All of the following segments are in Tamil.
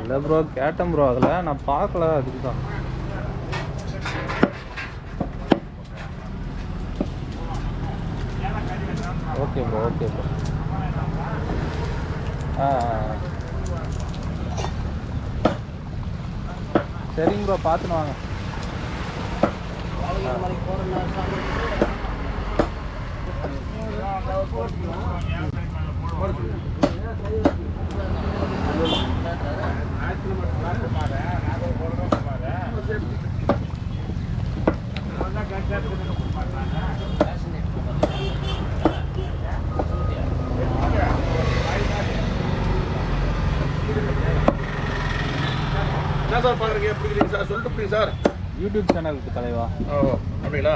இல்லை ப்ரோ, கேட்டேன் ப்ரோ. அதில் நான் பார்க்கல, அதுக்கு தான். Okay bro, okay bro. சரிங்க ப்ரோ, பார்த்துன்னு வாங்க. என்ன சார் பார்க்குறீங்க? எப்படி இருக்கீங்க சார்? சொல்லிட்டு போய் சார். யூடியூப் சேனலுக்கு தலைவா. ஓ அப்படிங்களா?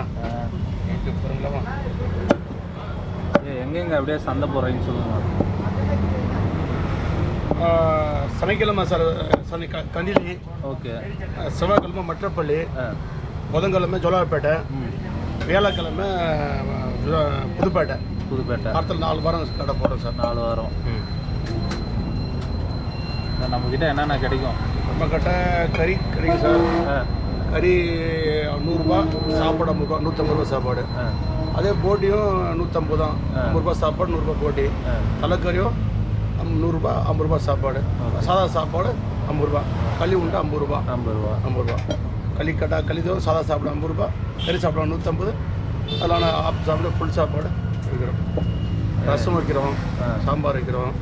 யூடியூப் போகிறீங்களாமா? எங்கெங்க அப்படியே சந்தை போடுறீங்கன்னு சொல்லுங்க. சனிக்கிழமை சார், கண்டிலி. ஓகே. செவ்வாய்க்கிழமை மற்றப்பள்ளி, புதன்கிழமை ஜோலார்பேட்டை, வியாழக்கிழமை புதுப்பேட்டை. வாரத்தில் 4 வாரம் கடை போடுறோம் சார். 4 வாரம். நம்மக்கிட்ட என்னென்ன கிடைக்கும்? நம்மக்கிட்ட கறி கிடைக்கும் சார். கறி 100 ரூபா, சாப்பாடு 50 ரூபா, 150 ரூபா சாப்பாடு. அதே போட்டியும் 150 தான். 50 ரூபா சாப்பாடு, 100 ரூபா போட்டி. தலைக்கறியும் 100 ரூபா, 50 ரூபா சாப்பாடு. சாதா சாப்பாடு 50 ரூபா. களி உண்டு 50 ரூபா. 50 ரூபா. களி கட்டா களிதோ சாதா சாப்பாடு 50 ரூபா. கறி சாப்பிட 150. அதெல்லாம் ஆப் சாப்பிட ஃபுல் சாப்பாடு வைக்கிறோம். ரசம் வைக்கிறோம், சாம்பார் வைக்கிறோம்.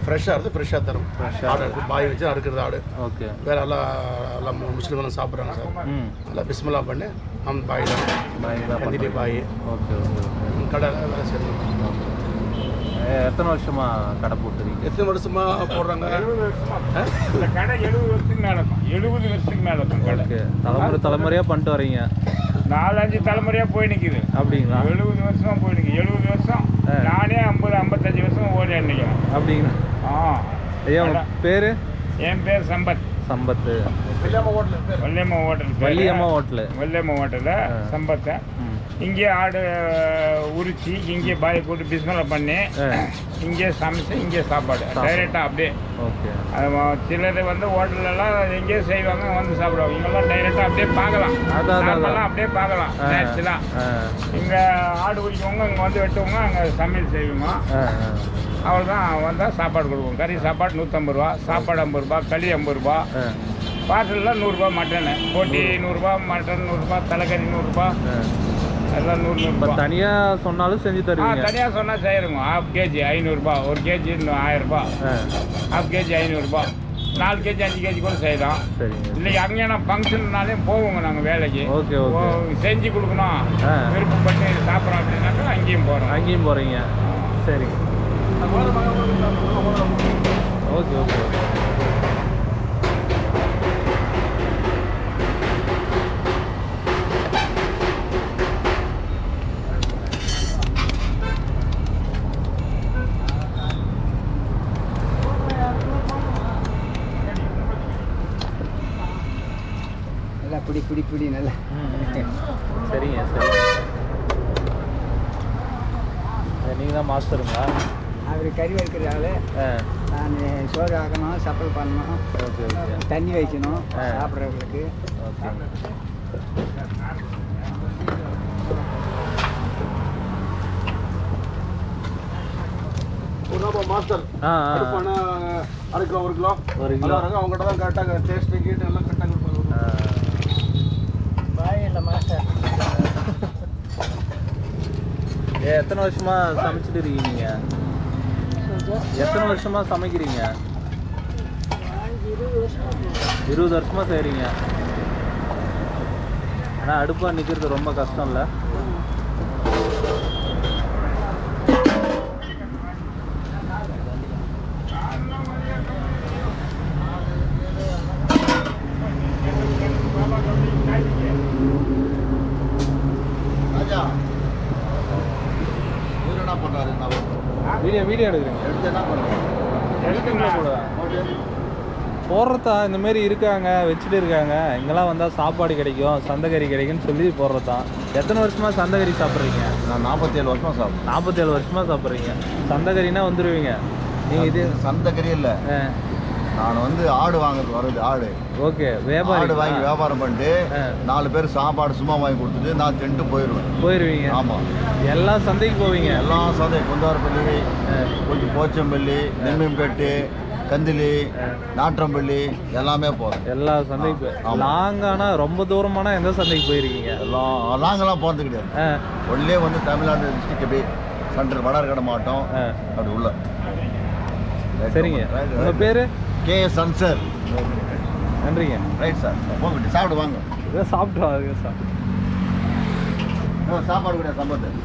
ஃப்ரெஷ்ஷாக இருக்குது, ஃப்ரெஷ்ஷாக தரும். ஆடு இருக்குது, பாய் வச்சு அறுக்கிறது ஆடு. ஓகே. வேறு எல்லாம் முஸ்லீம்லாம் சாப்பிட்றாங்க சார். நல்லா பிஸ்மில்லா பண்ணி நம்ம பாய் தான் கந்திலி பாய். Okay okay. கடையில் வேலை செய்யணும். எத்தனை வருஷமாக கடை போட்டுறீங்க? எத்தனை வருஷமாக போடுறாங்க? 70 வருஷமா. இந்த கடை 70 வருஷத்துக்கு மேலே இருக்கும். 70 வருஷத்துக்கு மேலே இருக்கும் கடை. தலைமுறையாக பண்ணிட்டு வரீங்க. 4-5 தலைமுறையாக போய் நிற்கிது. அப்படிங்களா? 70 வருஷமாக போய் நிற்கிது. 70 வருஷம். நானே 50-55 வருஷம் ஓடி நினைக்கிறேன். அப்படிங்களா? ஐயா பேர்? என் பேர் சம்பத். வெள்ளியம்மா ஹோட்டல். வெள்ளியம்மா ஹோட்டலில் சம்பத்தை. இங்கே ஆடு உரிச்சு இங்கே பாய் போட்டு பிஸ்மில்லா பண்ணி இங்கே சமைச்சு இங்கே சாப்பாடு டைரெக்டாக அப்படியே. ஓகே. சிலர் வந்து ஹோட்டலெல்லாம் எங்கேயே செய்வாங்க, வந்து சாப்பிடுவாங்க. இங்கெல்லாம் டைரெக்டாக அப்படியே பார்க்கலாம். நார்மலாக அப்படியே பார்க்கலாம். நேச்சுரலாக இங்கே ஆடு உரிக்கவங்க இங்கே வந்து வெட்டுவங்க, அங்கே சமையல் செய்வோங்க. அவ்வளோதான். வந்தால் சாப்பாடு கொடுப்போம். கறி சாப்பாடு 150 ரூபா, சாப்பாடு 50 ரூபா, களி 50 ரூபா. பார்சலில் 100 ரூபா மட்டனு, போட்டி 100 ரூபா, மட்டன் 100 ரூபா, தலைக்கறி 100 ரூபா, எல்லாம் 100 ரூபா. தனியாக சொன்னாலும் செஞ்சு தருவீங்க? தனியாக சொன்னால் செய்கிறோங்க. ½ கேஜி 500 ரூபா, 1 கேஜி 1000 ரூபா, ½ கேஜி 500 ரூபா, 4 கேஜி 5 கேஜி கூட செய்யலாம். இல்லைங்க அங்கேனா ஃபங்க்ஷன்னாலே போவோங்க நாங்கள் வேலைக்கு. Okay okay. செஞ்சு கொடுக்கணும், விருப்பப்பட்டு சாப்பிட்றோம் அப்படின்னாக்கா அங்கேயும் போகிறீங்க. சரிங்க. Okay okay. நல்லா பிடி நல்லா. சரிங்க சரி. நீங்கள் தான் மாஸ்டருங்களா? அவர் கறி வறுக்கிறாள். நான் சோறு ஆக்கணும், சப்பல் பண்ணணும். Okay okay. தண்ணி வைக்கணும் சாப்பிட்றவங்களுக்கு. ஓகே. மாஸ்டர் அரை கிலோ 1 கிலோ அவங்ககிட்ட தான் கரெக்டாக டேஸ்ட்டு கீட்டு எல்லாம் கரெக்டாக கொடுப்பாங்க. பாய் இல்லை மாஸ்டர். எத்தனை வருஷமாக சமைச்சிட்டு இருக்கீங்க? எத்தனை வருஷமாக சமைக்கிறீங்க? 20 வருஷமாக செய்கிறீங்க. ஆனால் அடுப்பாக நிற்கிறது ரொம்ப கஷ்டம் இல்லை? வீடியோ எடுக்கிறீங்க? போடுறதா இந்த மாதிரி இருக்காங்க, வச்சுட்டு இருக்காங்க. இங்கெல்லாம் வந்தால் சாப்பாடு கிடைக்கும், சந்தைக்கறி கிடைக்குன்னு சொல்லி போடுறதான். எத்தனை வருஷமாக சந்தைக்கறி சாப்பிட்றீங்க? நான் 47 வருஷமாக சாப்பிட்றேன். 47 வருஷமாக சாப்பிட்றீங்க. சந்தைக்கறினா வந்துடுவீங்க நீங்கள்? இது சந்தைக்கறி இல்லை, நான் வந்து ஆடு வாங்குறது வருது ஆடு ஓகே வியாபாரி ஆடு வாங்கி வியாபாரம் பண்ணிட்டு 4 பேர் சாப்பாடு சும்மா வாங்கி கொடுத்துட்டு நான் தின்ட்டு போயிருவீங்க. ஆமாம், எல்லா சந்தைக்கு போவீங்க. எல்லா சந்தை குந்தாரப்பள்ளி, கொஞ்சம் போச்சம்பள்ளி, நெம்மிம்பேட்டு, கந்திலி, நாற்றம்பள்ளி எல்லாமே போகிறேன். எல்லா சந்தைக்கு லாங்கானா ரொம்ப தூரமான எந்த சந்தைக்கு போயிருக்கீங்க? எல்லாம் நாங்களாம் போகிறது கிடையாது. ஒன்லே வந்து தமிழ்நாடு டிஸ்ட்ரிக்ட் அப்படி சென்ட்ரல் வடார்கடை மாவட்டம் அப்படி உள்ள. சரிங்க, உங்கள் பேர்? KS சன்சர். நன்றிங்க. ரைட் சார், போங்க சாப்பிடு வாங்க. இதை சாப்பிட்டு சாப்பாடு கூட சம்பந்தம்.